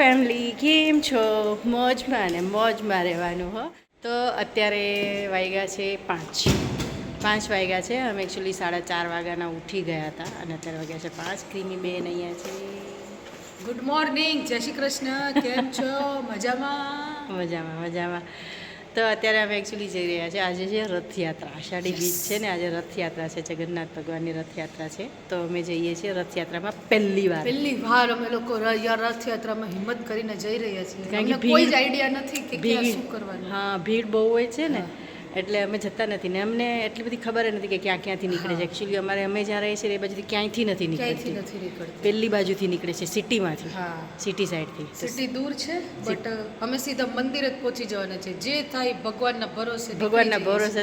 Family, કેમ છો? મોજમાં ને મોજમાં રહેવાનું હો. તો અત્યારે વાગ્યા છે 5 વાગ્યા છે. અમે એકચ્યુઅલી 4:30 વાગ્યાના ઉઠી ગયા હતા અને અત્યારે વાગ્યા છે 5. ક્રીમી બેન અહીંયા છે. ગુડ મોર્નિંગ, જય શ્રી કૃષ્ણ. કેમ છો? મજામાં? મજામાં. તો અત્યારે અમે એકચ્યુઅલી જઈ રહ્યા છીએ. આજે છે રથયાત્રા, આષાઢી બીજ છે ને, આજે રથયાત્રા છે, જગન્નાથ ભગવાનની રથયાત્રા છે. તો અમે જઈએ છીએ રથયાત્રામાં પહેલી વાર અમે લોકો રથયાત્રામાં હિંમત કરીને જઈ રહ્યા છીએ. કારણ કે કોઈ જ આઈડિયા નથી કે ક્યાં શું કરવાનું. હા, ભીડ બહુ હોય છે ને, એટલે અમે જતા નથી ને અમને એટલી બધી ખબર નથી કે ક્યાંથી નીકળે છે. એકચ્યુઅલી અમે જ્યાં રહીએ છીએ એ બાજુથી ક્યાંયથી નથી નીકળતી. પહેલી બાજુથી નીકળે છે, સિટીમાંથી. સિટી સાઈડથી. સિટી દૂર છે, બટ અમે સીધા મંદિરે જ પહોંચી જવાના છે. જે થાય ભગવાનના ભરોસે.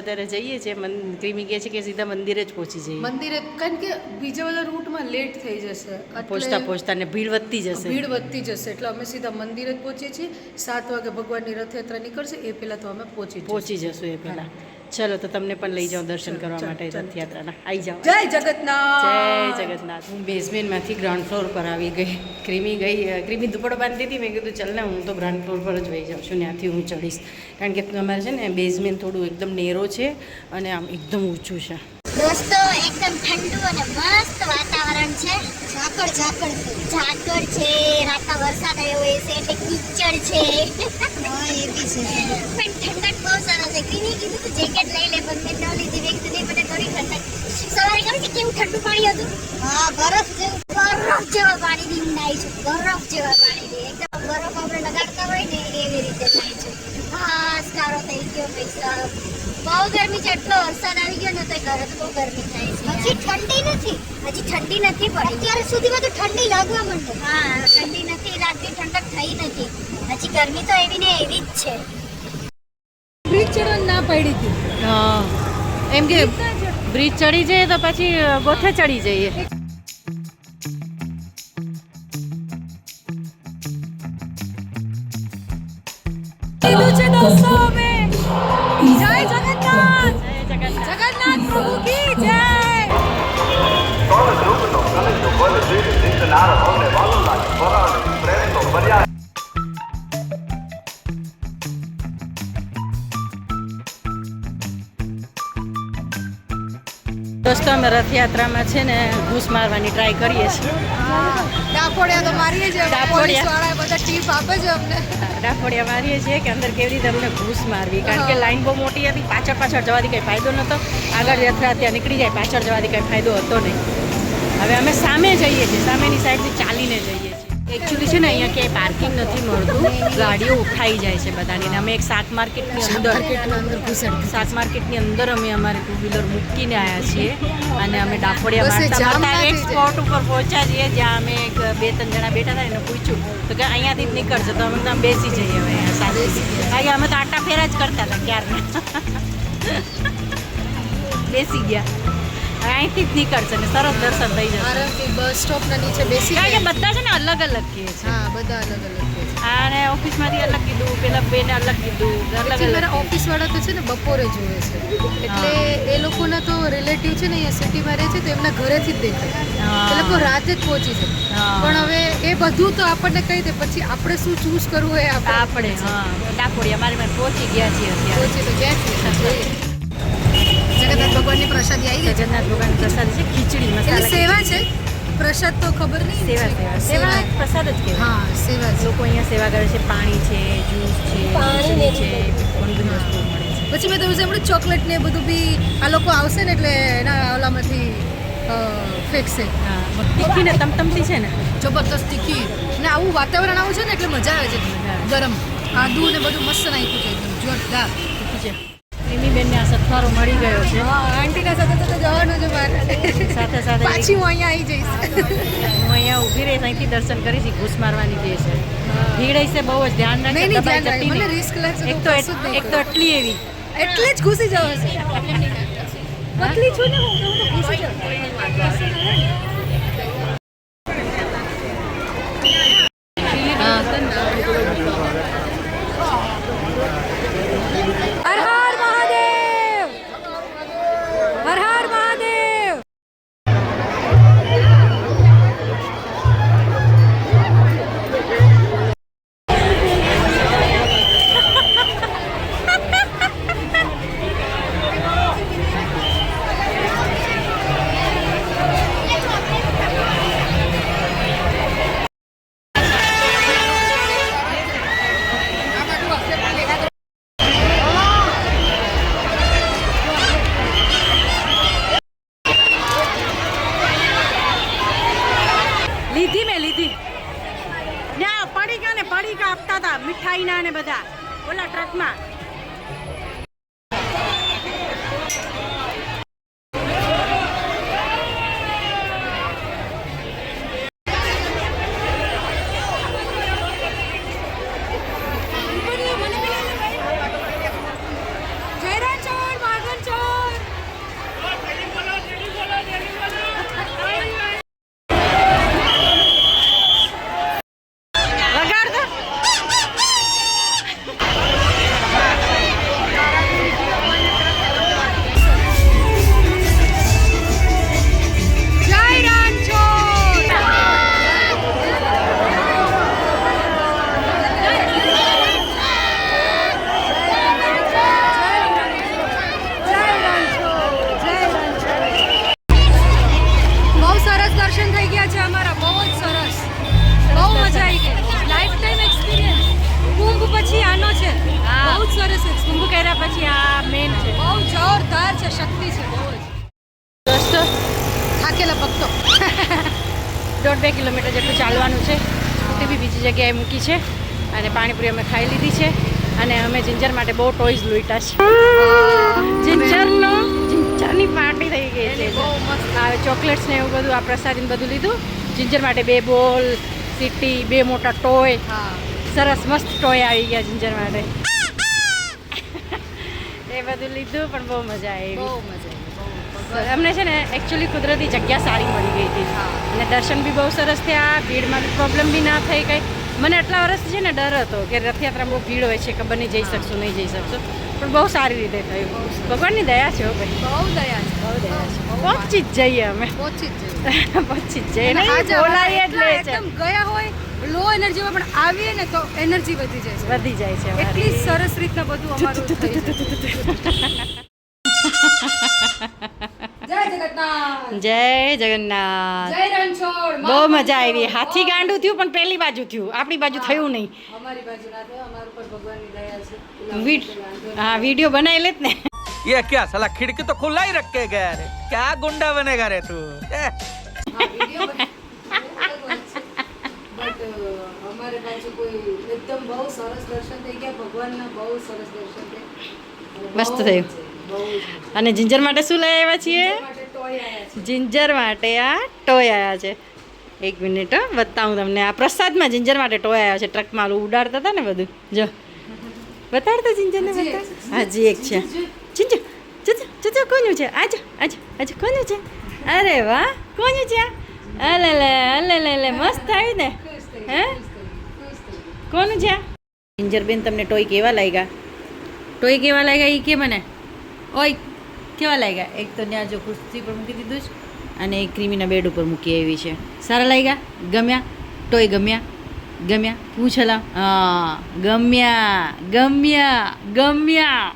અત્યારે જઈએ છીએ. ક્રીમી કહે છે કે સીધા મંદિરે જ પહોંચી જઈએ. મંદિરે, કારણ કે બીજા બધા રૂટમાં લેટ થઈ જશે. પહોંચતા ને ભીડ વધતી જશે. એટલે અમે સીધા મંદિરે જ પહોંચીએ છીએ. 7 વાગે ભગવાનની રથયાત્રા નીકળશે એ પહેલા તો અમે પહોંચી જશું એ પહેલા. ચલો, તો તમને પણ લઈ જાઉં દર્શન કરવા માટે રથયાત્રાના. આવી જાઓ. જય જગન્નાથ. હું બેઝમેન્ટમાંથી ગ્રાઉન્ડ ફ્લોર પર આવી ગઈ. ક્રીમી દુપટ્ટો બાંધતી હતી. મેં કીધું ચાલ ને હું તો ગ્રાઉન્ડ ફ્લોર પર જ વહી જાઉં છું, ત્યાંથી હું ચડીશ. કારણ કે અમારે છે ને બેઝમેન્ટ થોડું એકદમ નેરો છે અને આમ એકદમ ઊંચું છે. દોસ્તો, એકદમ ઠંડુ અને મસ્ત વાતાવરણ છે. ઝાકળ છે, રાતના વરસાદ આવ્યો હોય છે એટલે કીચડ છે. એ બી છે, પણ ઠંડક બહુ સરસ છે. ક્રીમી કીધું તું જેકેટ લઈ લે, પણ મેં ન લીધી. મેં કીધું મને થોડી ઠંડક. સવારે ખબર છે કેવું ઠંડુ પાણી હતું? હા, બરફ જેવા પાણીથી નાઈ છું. બરફ જેવા પાણીથી એકદમ બરફ આપણે લગાડતા હોય ને એવી રીતે નાઈ છું. હા, સારો થઈ ગયો પૈસા. બહુ ગરમી છે, એટલો વરસાદ આવી ગયો ને તો ઘરે તો બહુ ગરમી થાય છે. હજી ઠંડી નથી પડી. અત્યારે સુધીમાં તો ઠંડી લાગવા માંડી. હા, ઠંડી નથી લાગતી, ઠંડક થઈ નથી. હજી ગરમી તો એવી ને એવી જ છે. બ્રિજ ચડવાની ના પડી હતી. હા, એમ કે બ્રિજ ચડી જઈએ તો પછી ગોઠે ચડી જઈએ. જગન્નાથ પ્રભુ કી જય. દોસ્તો, અમે રથયાત્રામાં છે ને ઘૂસ મારવાની ટ્રાય કરીએ છીએ. ડાફોડિયા તો મારીએ છીએ. ડાફોડિયા બધા ટીપ આપે છે અમને. ડાફોડિયા મારીએ છીએ કે અંદર કેવી રીતે અમને ઘૂસ મારવી. કારણ કે લાઈન બહુ મોટી હતી. પાછળ જવાથી કંઈ ફાયદો નહોતો. આગળ યાત્રા ત્યાં નીકળી જાય, પાછળ જવાથી કંઈ ફાયદો હતો નહીં. હવે અમે સામે જઈએ છીએ, સામેની સાઈડથી ચાલીને જઈએ છીએ. એકચ્યુઅલી છે ને અહીંયા ક્યાંય પાર્કિંગ નથી મળતું. ગાડીઓ ઉઠાઈ જાય છે બધાની. અને અમે એક શાક માર્કેટની અંદર અમે અમારે 2 વ્હીલર મૂકીને આવ્યા છીએ અને અમે ડાફોડિયા મારતા એક સ્પોટ ઉપર પહોંચ્યા છીએ જ્યાં અમે 2-3 જણા બેઠા હતા. એને પૂછ્યું તો કે અહીંયાથી જ નીકળશે તો અમે ત્યાં બેસી જઈએ. હવે અહીંયા અમે તો આટા ફેરા જ કરતા હતા ક્યારના. બેસી ગયા. અહીંથી જ નીકળશે ને સરસ દર્શન થઈ જશે. બસ સ્ટોપના નીચે બેસી કારણ કે બધા છે ને અલગ કહે છે. હા, બધા અલગ કહે છે. અને ઓફિસમાંથી અલગ કીધું, પેલા બેને અલગ કીધું. મારા ઓફિસવાળા તો છે ને બપોરે જોવે છે, એટલે એ લોકોના તો રિલેટિવ છે ને અહીંયા સિટીમાં રહે છે તો એમના ઘરેથી જ દેખાય. એ લોકો રાતે જ પહોંચી જાય. પણ હવે એ બધું તો આપણને કહી દે, પછી આપણે શું ચૂઝ કરવું એ આપણે. ડાકોડિયા મારી પહોંચી ગયા છીએ અત્યારે. પહોંચી તો ગયા છીએ. જગન્નાથ ભગવાનની પ્રસાદી આવી ગઈ. જગન્નાથ ભગવાનની પ્રસાદી છે ખીચડી મસાલા. સેવા છે, પ્રસાદ તો ખબર નહીં. સેવા પ્રસાદ જ કહેવાય. હા, સેવા. લોકો અહીંયા સેવા કરે છે. પાણી છે, જ્યુસ છે, ખીચડી છે, ઘણી બધી વસ્તુઓ મળે છે. પછી મેં તમને સાંભળ્યું ચોકલેટ ને બધું બી આ લોકો આવશે ને એટલે એના ઓલામાંથી ફેંકશે. હા, તીખી ને તમતમતી છે ને, જબરદસ્ત તીખી. ને આવું વાતાવરણ આવું છે ને એટલે મજા આવે છે. ગરમ આદુ ને બધું મસ્ત નાખ્યું છે, એકદમ જોરદાર તીખી છે. ક્રીમી બેનને આ સથવારો મળી ગયો છે. આંટીના સાથે જવાનું છે મારે. સાથે પાછી હું અહીંયા આવી જઈશ. હું અહીંયા ઊભી રહીશ, અહીંથી દર્શન કરીશ. ઘૂસ મારવાની જે છે ભીડ હશે બહુ જ ધ્યાન રાખજો. રિસ્ક લાગશે. એક તો એટલી એવી એટલે જ ઘૂસી જવાશે. પતલી છું ને હું ઘૂસી જાઉં. પડીકા આપતા હતા મીઠાઈના ને બધા ઓલા ટ્રકમાં. દોસ્તો થાકેલા ભક્તો 1.5 કિલોમીટર જેટલું ચાલવાનું છે. તે બી બીજી જગ્યાએ મૂકી છે અને પાણીપુરી અમે ખાઈ લીધી છે અને અમે જિંજર માટે બહુ ટોયઝ લૂંટા છે. જિંજરની પાર્ટી થઈ ગઈ છે. બહુ મસ્ત આ ચોકલેટ્સ ને એવું બધું આ પ્રસાદીને બધું લીધું. જિંજર માટે 2 બોલ સીટી 2 મોટા ટોય હા સરસ મસ્ત ટોય આવી ગયા જિંજર માટે. એ બધું લીધું પણ બહુ મજા આવી. બહુ મજા અમને છે ને એકચ્યુઅલી કુદરતી જગ્યા સારી મળી ગઈ હતી અને દર્શન બી બહુ સરસ થયા. ભીડમાં બી પ્રોબ્લેમ બી ના થઈ કંઈ. મને આટલા વર્ષથી છે ને ડર હતો કે રથયાત્રા બહુ ભીડ હોય છે, ખબર નહીં જઈ શકશું નહીં જઈ શકશું, પણ બહુ સારી રીતે થયું. ભગવાનની દયા છે. ભાઈ બહુ દયા છે, બહુ દયા છે. પહોંચી જ જઈએ અમે. પહોંચી જ જઈએ. પહોંચી જ જઈએ નહીં બોલાવીએ જ લે છે. એકદમ ગયા હોય લો એનર્જીમાં પણ આવીએ ને તો એનર્જી વધી જાય છે. વધી જાય છે એટલી સરસ રીતના બધું અમારું થઈ જાય. જય જગન્નાથ, જય જગન્નાથ. જય રણછોડ. બહુ મજા આવી. હાથી ગાંડું થયું પણ પહેલી બાજુ થયું, આપણી બાજુ થયું નહીં. અમારી બાજુ ના થયો, અમારા ઉપર ભગવાનની દયા છે. હા વિડીયો બનાવી લે ને. ये क्या साला खिड़की तो खुला ही रख के गया रे, क्या गुंडा बनेगा रे तू? બટ અમારે બાજુ કોઈ એકદમ બહુ સરસ દર્શન થઈ ગયા. ભગવાનના બહુ સરસ દર્શન થયા. મસ્ત થયું. અને જિંજર માટે શું લઈ આવ્યા છીએ? માટે ટોય આવ્યા છે. જિંજર માટે આ ટોય આવ્યા છે. 1 મિનિટ બતાવું તમને. આ પ્રસાદમાં જિંજર માટે ટોય આવ્યા છે. ટ્રકમાં ઉડાડતા હતા ને બધું. જો બતાડતા જિંજરને બતાડ. હાજી એક છે. જિંજર જજો કોનું છે? આજો આજો આજો કોનું છે? અરે વાહ કોનું છે? અલે લે અલે લે લે મસ્ત આવી ને. હે કોનું છે? જિંજર બેન તમને ટોય કેવા લાગ્યા? ટોય કેવા લાગ્યા એ કે મને? ઓય કેવા લાગ્યા? એક તો ત્યાં જો ખુરશી પર મૂકી દીધું છે અને એક ક્રીમીના બેડ ઉપર મૂકી આવી છે. સારા લાગ્યા? ગમ્યા? ટોય ગમ્યા? ગમ્યા? પૂછલા? હા ગમ્યા ગમ્યા ગમ્યા.